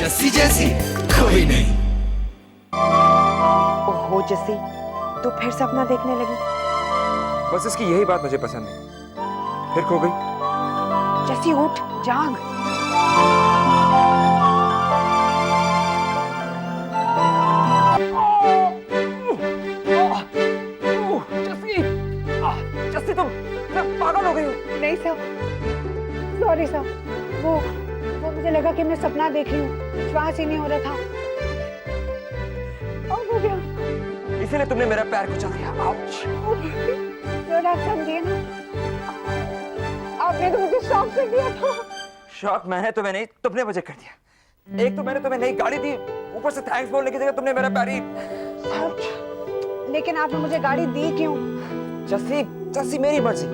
जस्सी जैसी कोई नहीं। ओहो जस्सी, तो फिर सपना देखने लगी? बस इसकी यही बात मुझे पसंद नहीं, फिर खो गई। जस्सी उठ, जाग। जस्सी तुम पागल हो गई हो। नहीं सर, सॉरी सर, वो मुझे लगा कि मैं सपना देख रही हूँ, विश्वास ही नहीं हो रहा था। और हो गया। इसीलिए तुमने मेरा पैर कुचल दिया। आउच। सर आप समझिए ना, आपने तो मुझे शॉक कर दिया था। शॉक मैंने तुम्हें नहीं, तुमने मुझे कर दिया। एक तो मैंने तुम्हें नई गाड़ी दी, ऊपर से थैंक्स बोलने की जगह तुमने मेरा पैर ही। लेकिन आपने मुझे गाड़ी दी क्यों? जस्सी, जस्सी मेरी मर्जी।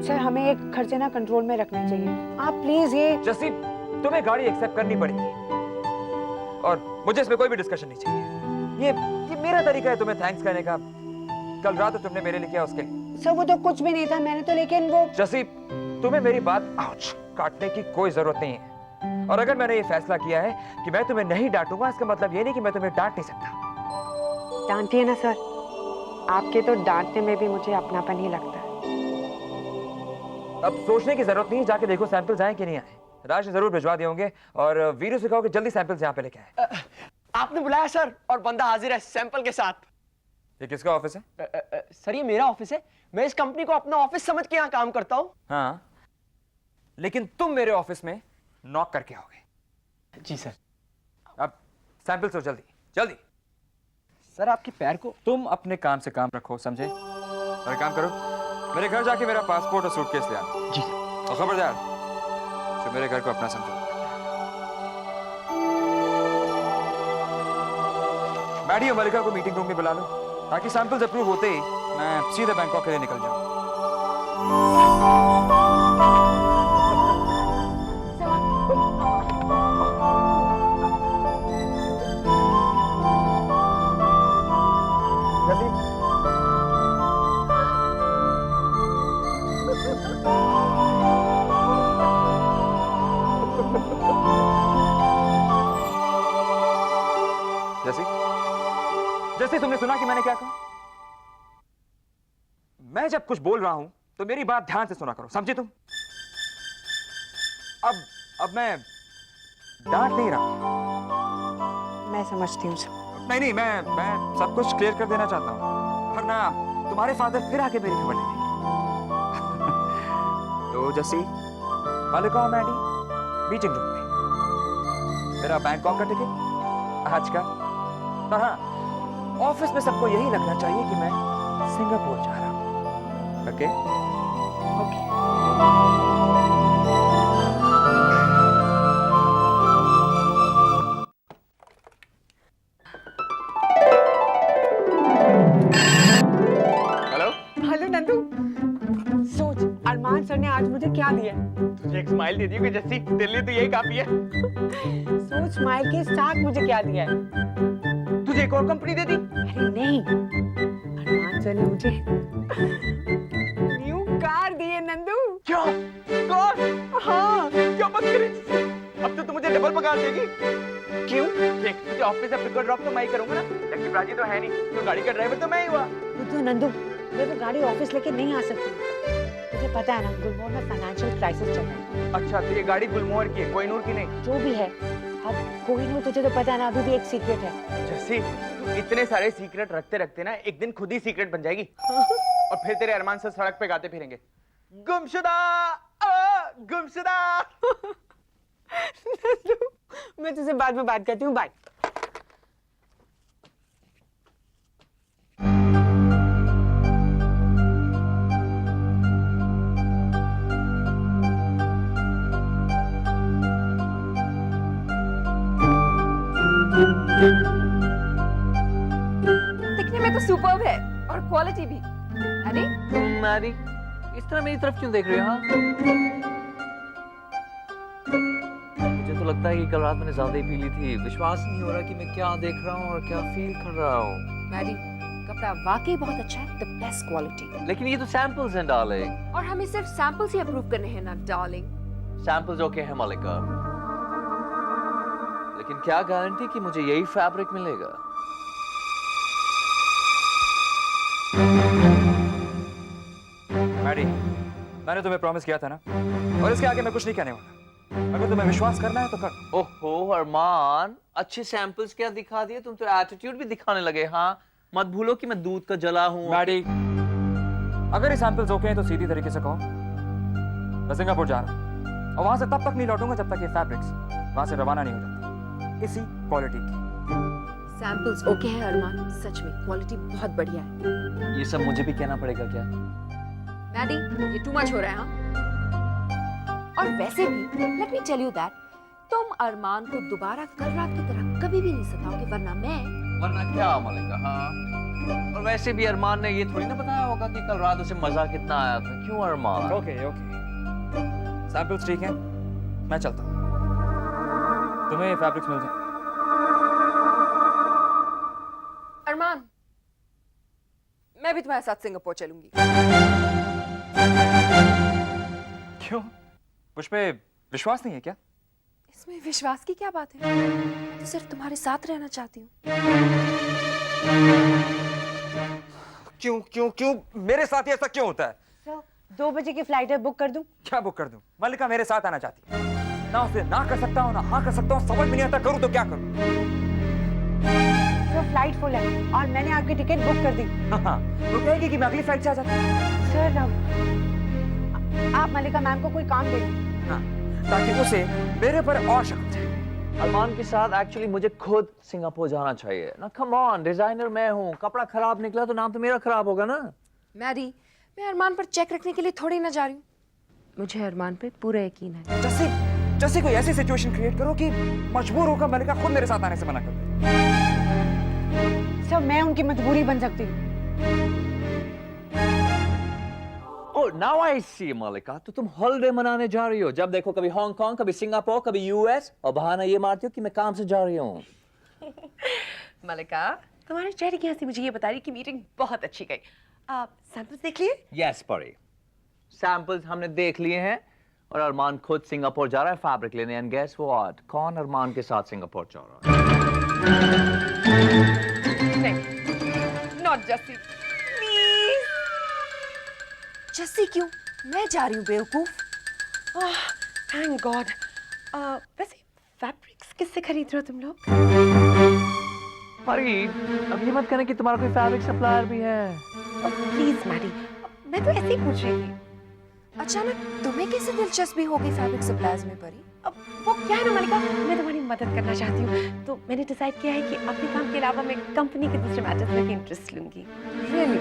सर हमें एक खर्चे ना कंट्रोल में रखना चाहिए, आप प्लीज ये। जस्सी तुम्हें गाड़ी एक्सेप्ट करनी पड़ेगी और मुझे इसमें कोई भी डिस्कशन नहीं चाहिए। ये मेरा तरीका है तुम्हें थैंक्स कहने का। कल रात तो तुमने मेरे लिए किया उसके लिए। सर वो तो कुछ भी नहीं था, मैंने तो लेकिन वो। जस्सी तुम्हें मेरी बात आउच काटने की कोई जरूरत नहीं है। और अगर मैंने ये फैसला किया है कि मैं तुम्हें नहीं डांटूंगा, इसका मतलब ये नहीं कि मैं तुम्हें डांट नहीं सकता। डांटिए ना सर, आपके तो डांटने में भी मुझे अपनापन ही लगता है। अब सोचने की जरूरत नहीं, जाके देखो सैंपल्स आए कि नहीं आए। राज ने जरूर भिजवा दिए होंगे और वीरू से कहो कि जल्दी सैंपल्स यहाँ पे लेके आए। आपने बुलाया सर, और बंदा हाजिर है सैंपल के साथ। ये किसका ऑफिस है? सर ये मेरा ऑफिस है, मैं इस कंपनी को अपना ऑफिस समझ के यहाँ काम करता हूँ। हाँ, लेकिन तुम मेरे ऑफिस में नॉक करके आओगे। जी सर। अब सैंपल्स हो जल्दी जल्दी। सर आपके पैर को। तुम अपने काम से काम रखो, समझे? और एक काम करो, मेरे घर जाके मेरा पासपोर्ट और सूटकेस ले आना। जी। और खबरदार, तो मेरे घर को अपना समझो। मैडी और मलिका को मीटिंग रूम में बुला लो, ताकि सैंपल्स अप्रूव होते ही मैं सीधे बैंकॉक के लिए निकल जाऊं। जैसे तुमने सुना कि मैंने क्या कहा? मैं जब कुछ बोल रहा हूं तो मेरी बात ध्यान से सुना करो, समझे तुम? अब मैं डांट नहीं रहा। मैं समझती हूँ सर। नहीं, मैं सब कुछ क्लियर कर देना चाहता हूं, वरना तुम्हारे फादर फिर आके मेरी खबर लेंगे। तो जैसी मलिका और मैडी मीटिंग रूम में, मेरा बैंकॉक का टिकट आज का। और हाँ, ऑफिस में सबको यही लगना चाहिए कि मैं सिंगापुर जा रहा हूं। Okay? Okay. Hello. Hello Nandu, सोच अरमान सर ने आज मुझे क्या दिया। तुझे एक स्माइल दे दी कि जस्सी, तेरे लिए तो यही काफी है। सोच स्माइल के साथ मुझे क्या दिया है। तुझे एक और कंपनी दे दी? अरे नहीं, अरमान सर ने मुझे न्यू कार दी है नंदू। क्या? कार? हाँ। क्या बात कर रही है? अब तो तू मुझे डबल पगार देगी। क्यों? देख, तुझे ऑफिस से पिक और ड्रॉप तो मैं ही करूंगा ना, लेकिन राजी तो है नहीं, तो गाड़ी का ड्राइवर तो मैं ही हुआ। तो नंदू, मैं तो गाड़ी ऑफिस लेके नहीं आ सकती। तुझे पता है ना, गुलमोहर में फाइनेंशियल क्राइसिस चल रहा है। अच्छा, तो ये गाड़ी गुलमोहर की है, कोहिनूर की नहीं? जो भी है, अब कोहिनूर तुझे तो पता है ना, अभी भी एक सीक्रेट है। जस्सी, तू इतने सारे सीक्रेट रखते रखते ना एक दिन खुद ही सीक्रेट बन जाएगी। और फिर तेरे अरमान से सड़क पे गाते फिरेंगे, गुमशुदा, गुमशुदा। मैं तुझसे बाद में बात करती हूँ, बाय। दिखने में तो सुपर्ब है और क्वालिटी भी। अरे मैरी, इस तरह मेरी तरफ क्यों देख रही हो? हाँ, मुझे तो लगता है कि कल रात मैंने ज्यादा ही पी ली थी। विश्वास नहीं हो रहा कि मैं क्या देख रहा हूँ और क्या फील कर रहा हूँ। मैरी, कपड़ा वाकई बहुत अच्छा है, द बेस्ट क्वालिटी। लेकिन ये तो सैंपल्स हैं डार्लिंग। और हमें सिर्फ सैंपल्स ही अप्रूव करने हैं ना डार्लिंग। सैंपल्स ओके है मलिका, लेकिन क्या गारंटी कि मुझे यही फैब्रिक मिलेगा? मैडी, मैंने तुम्हें प्रॉमिस किया था ना, और इसके आगे मैं कुछ नहीं कहने वाला। अगर तुम्हें विश्वास करना है तो कर। ओहो अरमान, अच्छे सैंपल्स क्या दिखा दिए, तुम तो एटीट्यूड भी दिखाने लगे। हाँ, मत भूलो कि मैं दूध का जला हूँ। मैडी, अगर ये सैंपल्स ओके हैं तो सीधी तरीके से कहो मैं सिंगापुर जा रहा हूँ, और वहां से तब तक नहीं लौटूंगा जब तक ये फैब्रिक्स वहां से रवाना नहीं हो जाती इसी क्वालिटी की। सैंपल्स ओके है अरमान, सच में क्वालिटी बहुत बढ़िया है। ये सब मुझे भी कहना पड़ेगा क्या? मैडी, ये टू मच हो रहा है हाँ? और वैसे भी let me tell you that तुम अरमान को दोबारा कल रात की तरह कभी भी नहीं सताओगे, वरना क्या मलिका? हाँ, और वैसे भी अरमान ने ये थोड़ी ना बताया होगा कि कल रात उसे मजा कितना आया था। क्यों अरमान? ओके ओके, सैंपल्स ठीक हैं, मैं चलता हूँ, तुम्हें ये फैब्रिक्स मिल जाए। अरमान, मैं भी तुम्हारे साथ सिंगापुर चलूंगी। क्यों, मुझ पे विश्वास नहीं है क्या? इसमें विश्वास की क्या बात है? मैं तो सिर्फ तुम्हारे साथ रहना चाहती हूँ। क्यों क्यों क्यों मेरे साथ ही ऐसा क्यों होता है? सर, 2 बजे की फ्लाइट है, बुक कर दूं? क्या बुक कर दूं? मल्लिका मेरे साथ आना चाहती है, ना उसे ना कर सकता हूँ ना हाँ कर सकता हूँ, समझ में नहीं आता करूँ तो क्या करूँ? सर, फ्लाइट फुल है और मैंने आपकी टिकट बुक कर दी। हाँ, वो कहेगी कि मैं अगली फ्लाइट से आ जाता हूँ। सर, आप मल्लिका मैम को कोई काम दे दें। हाँ, ताकि उसे मेरे पर और शक हो जाए। अरमान के साथ एक्चुअली मुझे खुद सिंगापुर जाना चाहिए ना। कम ऑन, डिजाइनर मैं हूँ, कपड़ा खराब निकला तो नाम तो मेरा खराब होगा ना। मैडी, मैं अरमान पर चेक रखने के लिए थोड़ी ना जा रही हूँ, मुझे अरमान पे पूरा यकीन है। जैसे कोई ऐसी सिचुएशन क्रिएट करो कि मजबूर होकर मल्लिका खुद मेरे साथ आने से मना कर दे। सर, मैं उनकी मजबूरी बन सकती हूँ। ओह, नाउ आई सी मलिका, तो तुम हॉलिडे मनाने जा रही हो। जब देखो कभी हांगकांग, कभी सिंगापुर, कभी यूएस, और बहाना ये मारती हो कि मैं काम से जा रही हूँ। मलिका, तुम्हारे चेहरे की हंसी मुझे ये बता रही कि मीटिंग बहुत अच्छी गई। आप सैंपल्स देख लिए? यस परी, सैंपल्स हमने देख लिए हैं, और अरमान खुद सिंगापुर जा रहा है फैब्रिक लेने। एंड गेस व्हाट, कौन अरमान के साथ सिंगापुर जा रहा है? नहीं, नॉट जस्सी, प्लीज। जस्सी क्यों? मैं जा रही हूँ बेवकूफ। Thank God. वैसे फैब्रिक्स किससे खरीद रहे हो तुम लोग? परी, अब ये मत कहना कि तुम्हारा कोई फैब्रिक सप्लायर भी है। प्लीज मैडी, मैं तो ऐसे ही पूछ रही थी। अचानक तुम्हें कैसे दिलचस्पी हो गई फैब्रिक सप्लायर्स में परी? अब वो क्या है ना मलिका, मैं तुम्हारी मदद करना चाहती हूँ, तो मैंने डिसाइड किया है कि अपने काम के अलावा मैं कंपनी के दूसरे मैटर्स में भी इंटरेस्ट लूंगी। रियली?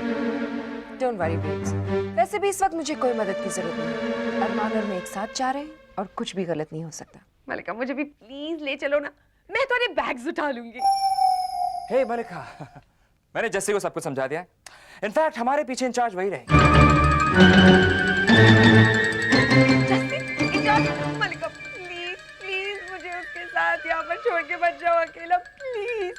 डोंट वरी बेब्स, वैसे भी इस वक्त मुझे कोई मदद की जरूरत नहीं। अरमान और मैं एक साथ जा रहे हैं और कुछ भी गलत नहीं हो सकता। मलिका, मुझे भी प्लीज ले चलो ना, मैं तुम्हारे बैग्स उठा लूंगी। हे मलिका, मैंने जस्सी को सब कुछ समझा दिया है। इनफैक्ट हमारे पीछे इंचार्ज वही रहेगी। मलिका प्लीज प्लीज मुझे उसके साथ यहाँ पर छोड़ के मत जाओ अकेला, प्लीज।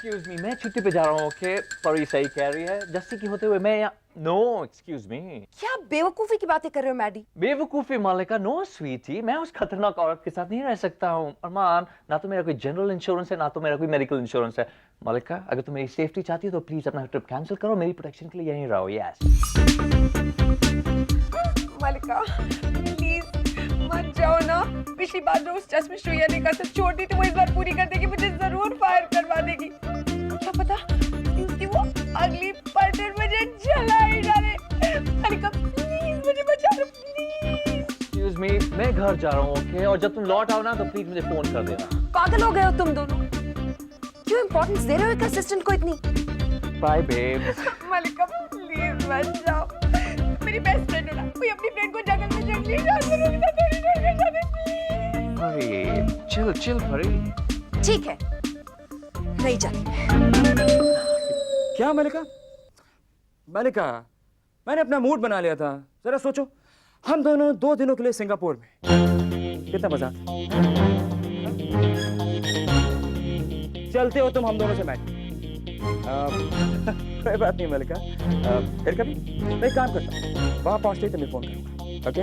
एक्सक्यूज मी, मैं छुट्टी पे जा रहा हूँ। ओके, परी सही कह रही है। जस्सी की होते हुए मैं यहाँ। No excuse me. क्या बेवकूफी की बातें कर रहे हो मैडी? बेवकूफी मालिका? नो स्वीटी, मैं उस खतरनाक औरत के साथ नहीं रह सकता हूँ। अरमान, ना तो मेरा कोई जनरल इंश्योरेंस है, ना तो मेरा कोई मेडिकल इंश्योरेंस है। मालिका, अगर तुम मेरी सेफ्टी चाहती हो तो प्लीज अपना ट्रिप कैंसिल करो, मेरी प्रोटेक्शन के लिए यहीं रहो। यस मलिका प्लीज मत जाओ ना। पिछली बार जो उस चश्मे श्रेया ने कसम छोड़ दी थी वो इस बार पूरी कर देगी, मुझे जरूर फायर करवा देगी। क्या पता क्योंकि वो अगली पलटन मुझे जला ही डाले। मलिका प्लीज मुझे बचा लो प्लीज। एक्सक्यूज मी, मैं घर जा रहा हूँ। ओके, और जब तुम लौट आओ ना तो प्लीज मुझे फोन कर देना। पागल हो गए हो तुम दोनों? क्यों इंपॉर्टेंस दे रहे हो एक असिस्टेंट को इतनी? Bye babe. मलिका प्लीज मत जाओ, मेरी बेस्ट फ्रेंड हो ना, कोई अपनी फ्रेंड को जंगल में जंगली जानवरों के साथ थोड़ी छोड़ के जाते प्लीज। परी चिल चिल परी। ठीक है, नहीं जाती। क्या मलिका? मलिका, मैंने अपना मूड बना लिया था। जरा सोचो, हम दोनों 2 दिनों के लिए सिंगापुर में, कितना मजा आता। चलते हो तुम हम दोनों से मैच। कोई बात नहीं मलिका, फिर कभी मैं एक काम करता हूँ, वहां पहुंचते ही तुम्हें फोन करूंगा। ओके?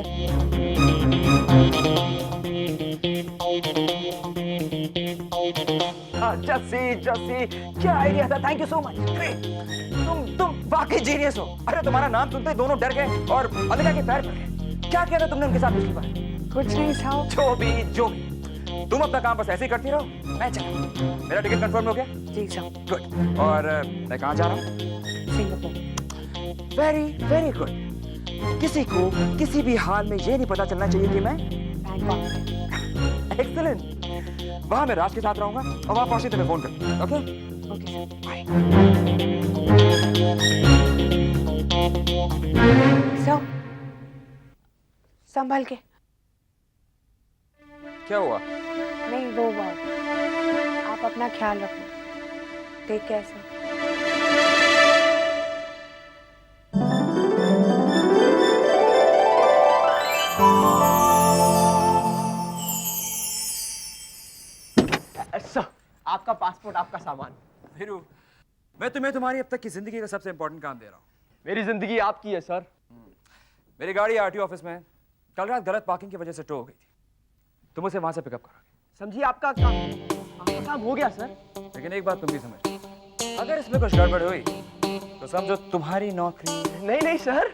जस्सी जस्सी, क्या आइडिया था, thank you so much, great. तुम वाकई जीनियस हो। अरे तुम्हारा नाम सुनते ही दोनों डर गए और मलिका के पैर पड़ गए। क्या किया था तुमने उनके साथ पिछली बार? कुछ नहीं साहब। जो भी तुम अपना काम बस ऐसे ही करती रहो, मैं चला। मेरा टिकट कंफर्म हो गया? जी साहब। गुड। और मैं कहाँ जा रहा हूँ? सिंगापुर। Very very good. किसी को किसी भी हाल में ये नहीं पता चलना चाहिए कि मैं बैंकॉक। एक्सीलेंट। वहां मैं राज के साथ रहूंगा और वहां पहुंचे तो मैं फोन करूंगा। Okay okay sir. Bye. Sir संभल के। क्या हुआ? नहीं वो आप अपना ख्याल रखना। Take care sir. सर, आपका पासपोर्ट, आपका सामान। फिरू, मैं तुम्हें तुम्हारी अब तक की जिंदगी का सबसे इंपॉर्टेंट काम दे रहा हूँ। मेरी जिंदगी आपकी है सर। मेरी गाड़ी आरटीओ ऑफिस में कल रात गलत पार्किंग की वजह से टो हो गई थी। तुम उसे वहां से पिकअप करोगे। समझिए आपका काम हो गया सर। लेकिन एक बात तुम भी समझ, अगर इसमें कुछ गड़बड़ हुई तो समझो तुम्हारी नौकरी। नहीं सर,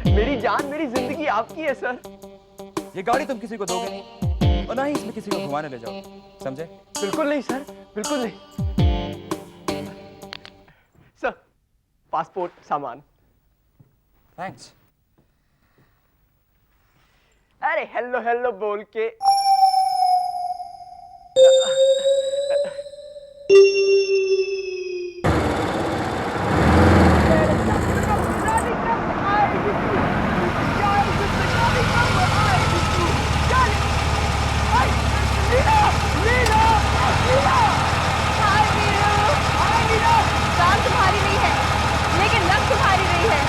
मेरी जान, मेरी जिंदगी आपकी है सर। ये गाड़ी तुम किसी को दोगे नहीं और ना ही इसमें किसी को घुमाने ले जाओ, समझे? बिल्कुल नहीं सर, बिल्कुल नहीं। सर, पासपोर्ट, सामान। थैंक्स। अरे हेलो हेलो बोल के। जान तुम्हारी नहीं है, लेकिन रंग तुम्हारी नहीं है।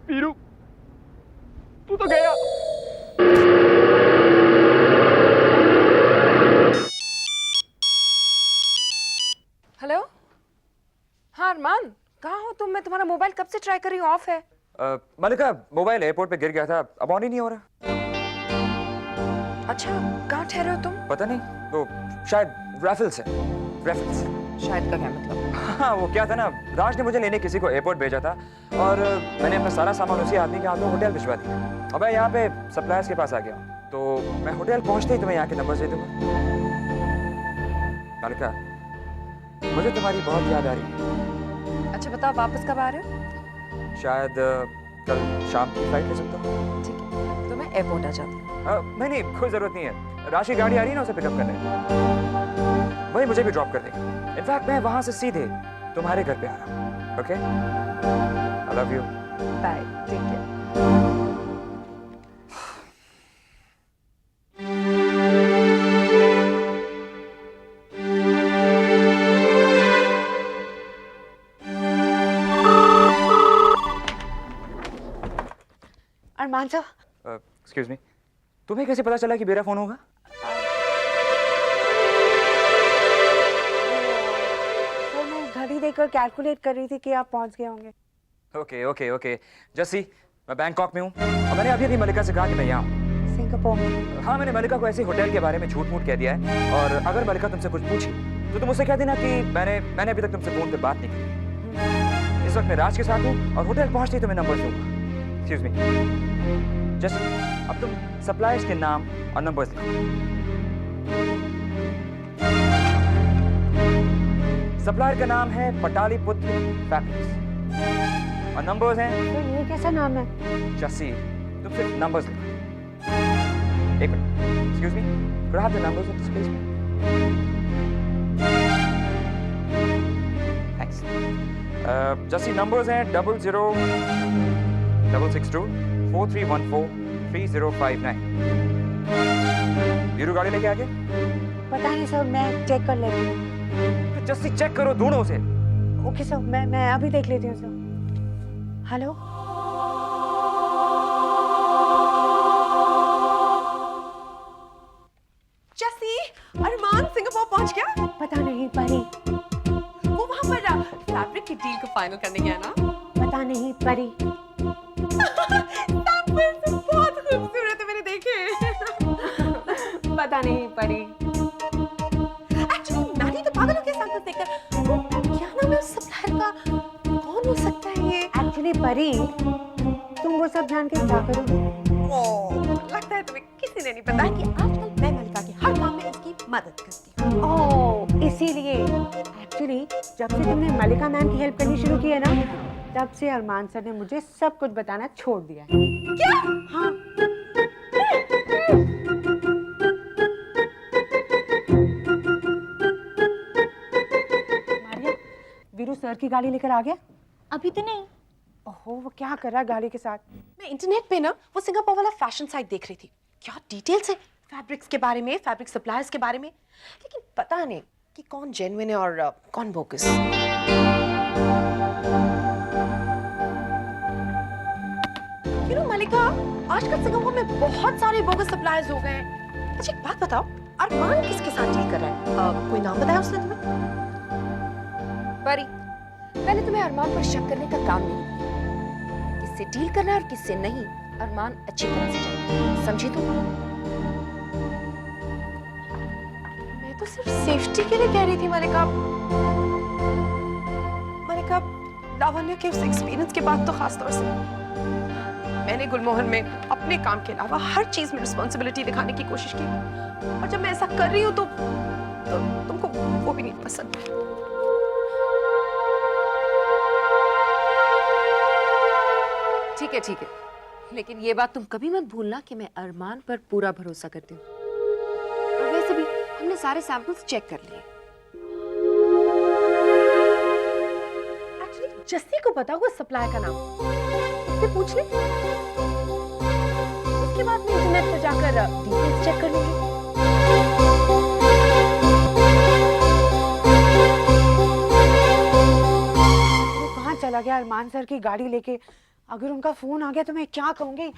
पीरू, तू तो गया। हेलो, हाँ अरमान, कहाँ हो तुम? मैं तुम्हारा मोबाइल कब से ट्राई कर रही हूँ, ऑफ है। मलिका, मोबाइल एयरपोर्ट पे गिर गया था, अब ऑन ही नहीं हो रहा। अच्छा, कहाँ ठहरे हो तुम? पता नहीं, वो शायद रैफल्स है। रैफल्स। शायद का क्या मतलब? हाँ, वो क्या था ना, राज ने मुझे लेने किसी को एयरपोर्ट भेजा था और मैंने अपना सारा सामान उसी आदमी के हाथों होटल भिजवा दिया। अब मैं यहाँ पे सप्लायर्स के पास आ गया हूँ, तो मैं होटल पहुँचते ही तुम्हें यहाँ के नंबर दे दूँगा। मलिका, मुझे तुम्हारी बहुत याद आ रही है। अच्छा बताओ, वापस कब आ रहे हो? शायद कल शाम की फ्लाइट ले सकता हूँ। ठीक है, तो मैं एयरपोर्ट आ जाती हूँ। नहीं, कोई जरूरत नहीं है। राज की गाड़ी आ रही है ना, उसे पिकअप करने, वही मुझे भी ड्रॉप कर देगा। इनफैक्ट मैं वहां से सीधे तुम्हारे घर पे आ रहा हूँ। Okay, I love you. Bye, take care. Armaan साहब, एक्सक्यूज मी, तुम्हें कैसे पता चला कि मेरा फोन होगा? सर मैं घड़ी देखकर कैलकुलेट कर रही थी कि आप पहुंच गए होंगे। ओके ओके ओके जस्सी, मैं बैंकॉक में हूँ और मैंने अभी मलिका से कहा कि मैं यहाँ हूँ। सिंगापुर। हाँ, मैंने मलिका को ऐसे होटल के बारे में झूठ मूठ कह दिया है और अगर मलिका तुमसे कुछ पूछी तो तुम उससे कह देना कि मैंने अभी तक तुमसे फोन पे बात नहीं की। इस वक्त मैं राज के साथ हूँ और होटल पहुँचते ही तुम्हें नंबर दूंगा। एक्सक्यूज मी जस्सी, अब तुम सप्लायर्स के नाम और नंबर्स लिखो। सप्लायर का नाम है पटालीपुत्र फैब्रिक्स और नंबर्स हैं। तो ये कैसा नाम है? जस्सी, तुम सिर्फ नंबर्स लिखो। एक minute, excuse me, could I have the numbers of this place? Thanks. Jassi, numbers हैं 00 662 4314 3059। वीरू गाड़ी लेके आगे? पता नहीं सर, मैं चेक कर लेती हूँ। तो जस्सी चेक करो, ढूंढो उसे। ओके सर, मैं अभी देख लेती हूँ सर। हेलो फाइनल करने गया ना? पता नहीं परी। बहुत खूबसूरत है, मैंने देखे। पता नहीं परी। एक्चुअली नानी तो पागल हो गया सैंपल देखकर। वो क्या नाम है उस सप्लायर का? कौन हो सकता है ये? एक्चुअली परी, तुम वो सब जान के क्या करोगे? लगता है तुम्हें किसी ने नहीं बताया कि आजकल मैं मलिका के हर काम में उसकी मदद करती हूँ। ओह, इसीलिए एक्चुअली जब से तुमने मलिका मैम की हेल्प करनी शुरू की है ना, तब से अरमान सर ने मुझे सब कुछ बताना छोड़ दिया है। क्या? हाँ। मारिया, वीरू सर की गाड़ी लेकर आ गया? अभी तो नहीं। ओहो, वो क्या कर रहा है गाड़ी के साथ? मैं इंटरनेट पे ना वो सिंगापुर वाला फैशन साइट देख रही थी। क्या डिटेल्स है फैब्रिक्स के बारे में, फैब्रिक सप्लायर्स के बारे में, लेकिन पता नहीं कि कौन जेन्युइन है और कौन बोगस। यू नो मलिका, आजकल सिंगापुर में बहुत सारे बोगस सप्लायर्स हो गए हैं। अच्छा एक बात बताओ, अरमान किसके साथ डील कर रहा है? कोई नाम बताया उसने तुम्हें? परी, मैंने तुम्हें अरमान पर शक करने का काम नहीं दिया। किससे डील करना है और किससे नहीं, अरमान अच्छी तरह से जानता है, समझी तुम? मैं तो सिर्फ सेफ्टी के लिए कह रही थी मलिका। मलिका, लावण्य के उस एक्सपीरियंस के बाद तो खास तौर से मैंने गुलमोहन में अपने काम के अलावा हर चीज में रिस्पॉन्सिबिलिटी दिखाने की कोशिश की, और जब मैं ऐसा कर रही हूँ तो तुमको वो भी नहीं पसंद है। ठीक है, लेकिन ये बात तुम कभी मत भूलना कि मैं अरमान पर पूरा भरोसा करती हूँ। और वैसे भी हमने सारे सैंपल्स चेक कर लिए। एक्चुअली जस्सी को पता होगा सप्लायर का नाम, उससे पूछ ले। उसके बाद मैं इंटरनेट पर जाकर डिटेल्स चेक कर लूंगी। वो कहाँ चला गया अरमान सर की गाड़ी लेके? अगर उनका फोन आ गया तो मैं क्या कहूंगी?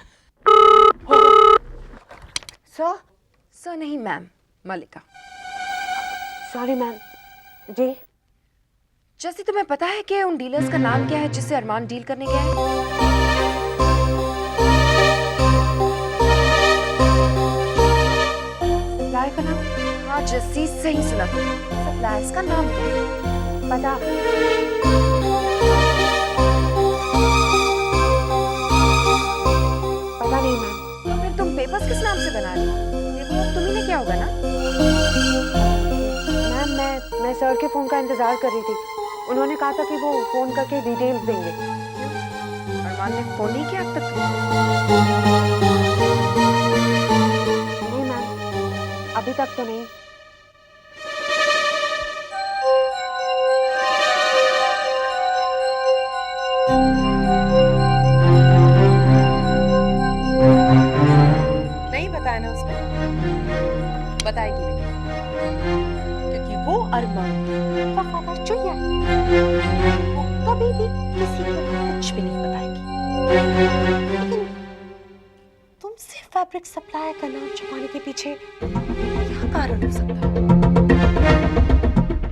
सर नहीं मैम, मलिका। Sorry ma'am. जी? जैसे तुम्हें पता है कि उन डीलर्स का नाम क्या है जिससे अरमान डील करने गया है? सप्लायर का नाम? हाँ जस्सी, सही सुना तुमने। सप्लायर्स का नाम क्या है? पता नहीं मैम। तो फिर तुम पेपर्स किस नाम से बना रही हो? देखो तुम्ही ने क्या होगा ना? मैम मैं सर के फोन का इंतजार कर रही थी। उन्होंने कहा था कि वो फोन करके डिटेल्स देंगे। अरमान ने फोन नहीं किया अब तक? नहीं मैम, अभी तक तो नहीं। नहीं बताया ना उसने, बताएगी भी, क्योंकि वो अरमान वफादार चुईया है। वो कभी भी किसी को कुछ भी नहीं बताएगी। लेकिन तुमसे फैब्रिक सप्लायर का नाम छुपाने के पीछे क्या कारण हो सकता है?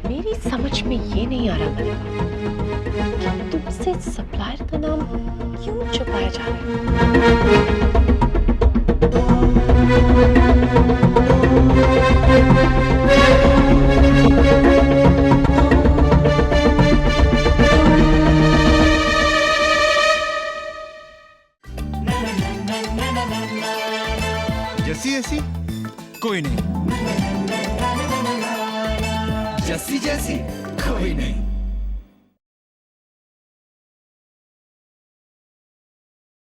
मेरी समझ में ये नहीं आ रहा कि तुमसे सप्लायर का नाम क्यों छुपाया जा रहा है। जैसी ऐसी कोई नहीं, जैसी जैसी कोई नहीं।